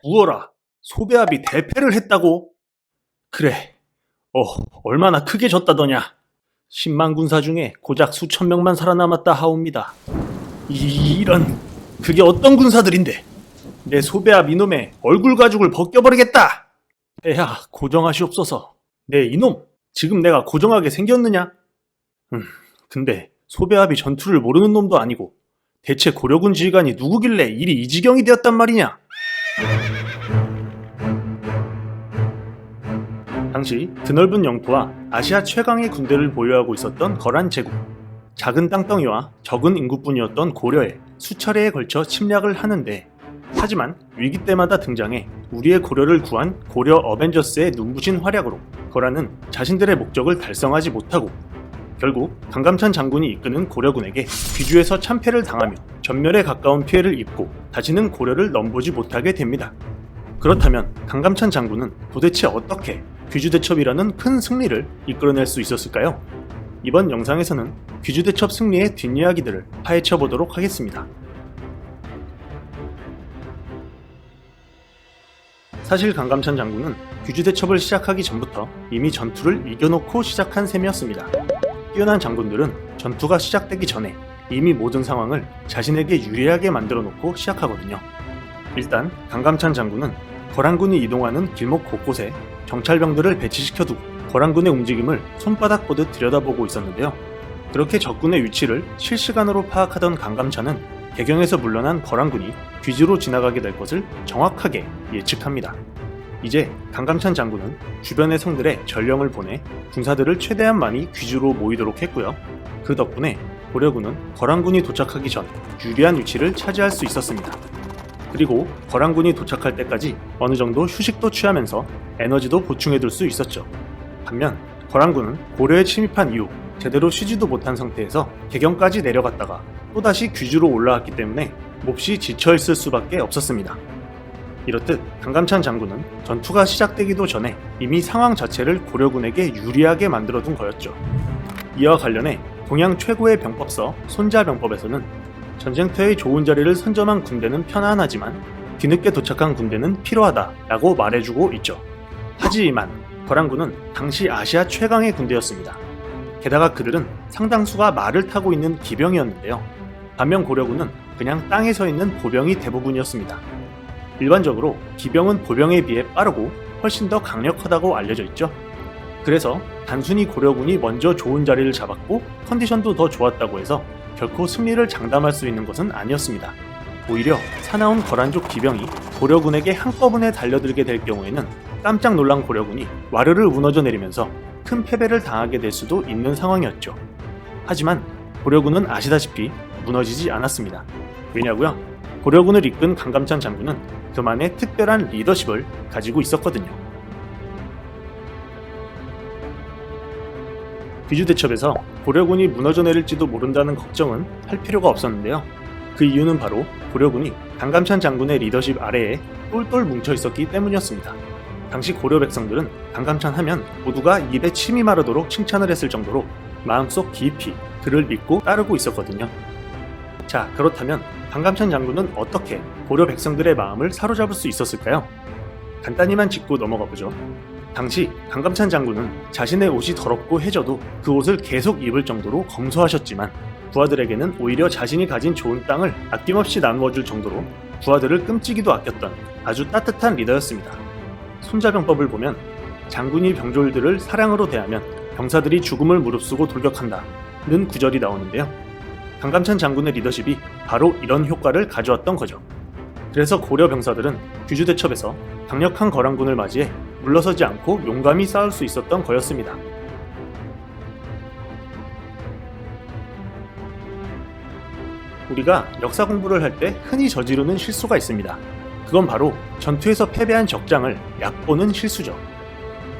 우어라, 소배합이 대패를 했다고? 그래, 얼마나 크게 졌다더냐. 10만 군사 중에 고작 수천 명만 살아남았다 하옵니다. 이런, 그게 어떤 군사들인데? 내 소배합 이놈의 얼굴 가죽을 벗겨버리겠다! 폐하, 고정하시옵소서. 네, 이놈, 지금 내가 고정하게 생겼느냐? 근데 소배합이 전투를 모르는 놈도 아니고 대체 고려군 지휘관이 누구길래 일이 이 지경이 되었단 말이냐? 당시 드넓은 영토와 아시아 최강의 군대를 보유하고 있었던 거란 제국. 작은 땅덩이와 적은 인구뿐이었던 고려에 수차례에 걸쳐 침략을 하는데, 하지만 위기 때마다 등장해 우리의 고려를 구한 고려 어벤져스의 눈부신 활약으로 거란은 자신들의 목적을 달성하지 못하고 결국 강감찬 장군이 이끄는 고려군에게 귀주에서 참패를 당하며 전멸에 가까운 피해를 입고 다시는 고려를 넘보지 못하게 됩니다. 그렇다면 강감찬 장군은 도대체 어떻게 귀주대첩이라는 큰 승리를 이끌어낼 수 있었을까요? 이번 영상에서는 귀주대첩 승리의 뒷이야기들을 파헤쳐 보도록 하겠습니다. 사실 강감찬 장군은 귀주대첩을 시작하기 전부터 이미 전투를 이겨놓고 시작한 셈이었습니다. 뛰어난 장군들은 전투가 시작되기 전에 이미 모든 상황을 자신에게 유리하게 만들어 놓고 시작하거든요. 일단 강감찬 장군은 거란군이 이동하는 길목 곳곳에 정찰병들을 배치시켜두고 거란군의 움직임을 손바닥 보듯 들여다보고 있었는데요. 그렇게 적군의 위치를 실시간으로 파악하던 강감찬은 개경에서 물러난 거란군이 귀주로 지나가게 될 것을 정확하게 예측합니다. 이제 강감찬 장군은 주변의 성들에 전령을 보내 군사들을 최대한 많이 귀주로 모이도록 했고요. 그 덕분에 고려군은 거란군이 도착하기 전 유리한 위치를 차지할 수 있었습니다. 그리고 거란군이 도착할 때까지 어느 정도 휴식도 취하면서 에너지도 보충해둘 수 있었죠. 반면 거란군은 고려에 침입한 이후 제대로 쉬지도 못한 상태에서 개경까지 내려갔다가 또다시 귀주로 올라왔기 때문에 몹시 지쳐있을 수밖에 없었습니다. 이렇듯 강감찬 장군은 전투가 시작되기도 전에 이미 상황 자체를 고려군에게 유리하게 만들어둔 거였죠. 이와 관련해 동양 최고의 병법서 손자병법에서는 전쟁터의 좋은 자리를 선점한 군대는 편안하지만 뒤늦게 도착한 군대는 피로하다라고 말해주고 있죠. 하지만 거란군은 당시 아시아 최강의 군대였습니다. 게다가 그들은 상당수가 말을 타고 있는 기병이었는데요. 반면 고려군은 그냥 땅에 서 있는 보병이 대부분이었습니다. 일반적으로 기병은 보병에 비해 빠르고 훨씬 더 강력하다고 알려져 있죠. 그래서 단순히 고려군이 먼저 좋은 자리를 잡았고 컨디션도 더 좋았다고 해서 결코 승리를 장담할 수 있는 것은 아니었습니다. 오히려 사나운 거란족 기병이 고려군에게 한꺼번에 달려들게 될 경우에는 깜짝 놀란 고려군이 와르르 무너져 내리면서 큰 패배를 당하게 될 수도 있는 상황이었죠. 하지만 고려군은 아시다시피 무너지지 않았습니다. 왜냐고요? 고려군을 이끈 강감찬 장군은 그만의 특별한 리더십을 가지고 있었거든요. 귀주대첩에서 고려군이 무너져 내릴지도 모른다는 걱정은 할 필요가 없었는데요. 그 이유는 바로 고려군이 강감찬 장군의 리더십 아래에 똘똘 뭉쳐 있었기 때문이었습니다. 당시 고려 백성들은 강감찬 하면 모두가 입에 침이 마르도록 칭찬을 했을 정도로 마음속 깊이 그를 믿고 따르고 있었거든요. 자, 그렇다면 강감찬 장군은 어떻게 고려 백성들의 마음을 사로잡을 수 있었을까요? 간단히만 짚고 넘어가 보죠. 당시 강감찬 장군은 자신의 옷이 더럽고 해져도 그 옷을 계속 입을 정도로 검소하셨지만 부하들에게는 오히려 자신이 가진 좋은 땅을 아낌없이 나누어줄 정도로 부하들을 끔찍이도 아꼈던 아주 따뜻한 리더였습니다. 손자병법을 보면 장군이 병졸들을 사랑으로 대하면 병사들이 죽음을 무릅쓰고 돌격한다는 구절이 나오는데요. 강감찬 장군의 리더십이 바로 이런 효과를 가져왔던 거죠. 그래서 고려 병사들은 귀주대첩에서 강력한 거란군을 맞이해 물러서지 않고 용감히 싸울 수 있었던 거였습니다. 우리가 역사 공부를 할 때 흔히 저지르는 실수가 있습니다. 그건 바로 전투에서 패배한 적장을 얕보는 실수죠.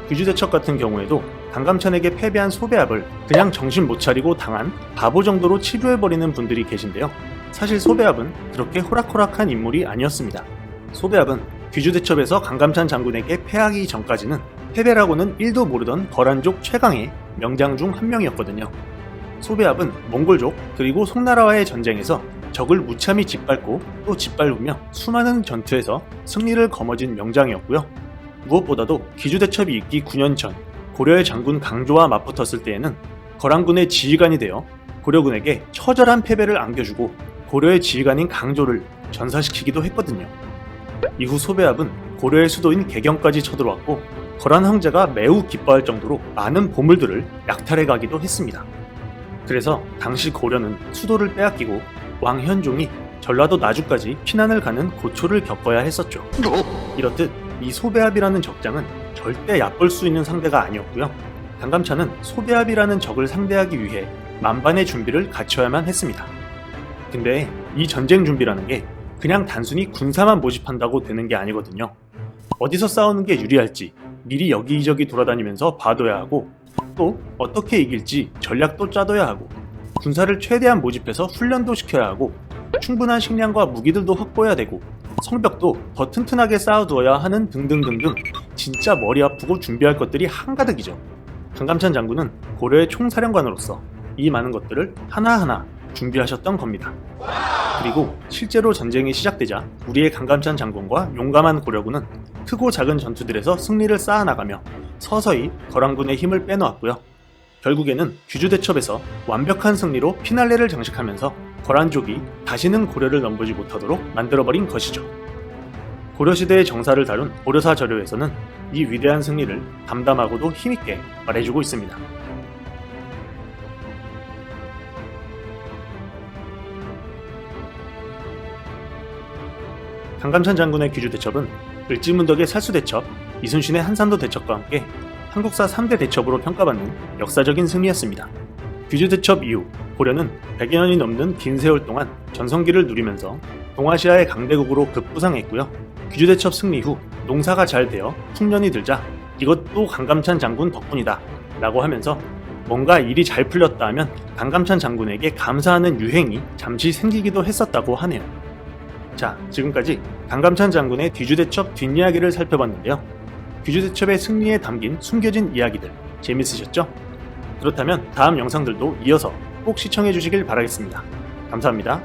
귀주대첩 같은 경우에도 강감찬에게 패배한 소배합을 그냥 정신 못 차리고 당한 바보 정도로 치부해버리는 분들이 계신데요. 사실 소배합은 그렇게 호락호락한 인물이 아니었습니다. 소배합은 귀주대첩에서 강감찬 장군에게 패하기 전까지는 패배라고는 1도 모르던 거란족 최강의 명장 중 한 명이었거든요. 소배합은 몽골족 그리고 송나라와의 전쟁에서 적을 무참히 짓밟고 또 짓밟으며 수많은 전투에서 승리를 거머쥔 명장이었고요. 무엇보다도 귀주대첩이 있기 9년 전 고려의 장군 강조와 맞붙었을 때에는 거란군의 지휘관이 되어 고려군에게 처절한 패배를 안겨주고 고려의 지휘관인 강조를 전사시키기도 했거든요. 이후 소배압은 고려의 수도인 개경까지 쳐들어왔고 거란 황제가 매우 기뻐할 정도로 많은 보물들을 약탈해 가기도 했습니다. 그래서 당시 고려는 수도를 빼앗기고 왕 현종이 전라도 나주까지 피난을 가는 고초를 겪어야 했었죠. 이렇듯 이 소배압이라는 적장은 절대 얕볼 수 있는 상대가 아니었고요. 강감찬은 소배압이라는 적을 상대하기 위해 만반의 준비를 갖춰야만 했습니다. 근데 이 전쟁 준비라는 게 그냥 단순히 군사만 모집한다고 되는 게 아니거든요. 어디서 싸우는 게 유리할지 미리 여기저기 돌아다니면서 봐둬야 하고, 또 어떻게 이길지 전략도 짜둬야 하고, 군사를 최대한 모집해서 훈련도 시켜야 하고, 충분한 식량과 무기들도 확보해야 되고, 성벽도 더 튼튼하게 쌓아두어야 하는 등등등등 진짜 머리 아프고 준비할 것들이 한가득이죠. 강감찬 장군은 고려의 총사령관으로서 이 많은 것들을 하나하나 준비하셨던 겁니다. 그리고 실제로 전쟁이 시작되자 우리의 강감찬 장군과 용감한 고려군은 크고 작은 전투들에서 승리를 쌓아나가며 서서히 거란군의 힘을 빼놓았고요. 결국에는 귀주대첩에서 완벽한 승리로 피날레를 장식하면서 거란족이 다시는 고려를 넘보지 못하도록 만들어버린 것이죠. 고려시대의 정사를 다룬 고려사 저료에서는 이 위대한 승리를 담담하고도 힘있게 말해주고 있습니다. 강감찬 장군의 귀주대첩은 을지문덕의 살수대첩, 이순신의 한산도 대첩과 함께 한국사 3대 대첩으로 평가받는 역사적인 승리였습니다. 귀주대첩 이후 고려는 100여 년이 넘는 긴 세월 동안 전성기를 누리면서 동아시아의 강대국으로 급부상했고요. 귀주대첩 승리 후 농사가 잘 되어 풍년이 들자 이것도 강감찬 장군 덕분이다 라고 하면서 뭔가 일이 잘 풀렸다 하면 강감찬 장군에게 감사하는 유행이 잠시 생기기도 했었다고 하네요. 자, 지금까지 강감찬 장군의 귀주대첩 뒷이야기를 살펴봤는데요. 귀주대첩의 승리에 담긴 숨겨진 이야기들 재밌으셨죠? 그렇다면 다음 영상들도 이어서 꼭 시청해 주시길 바라겠습니다. 감사합니다.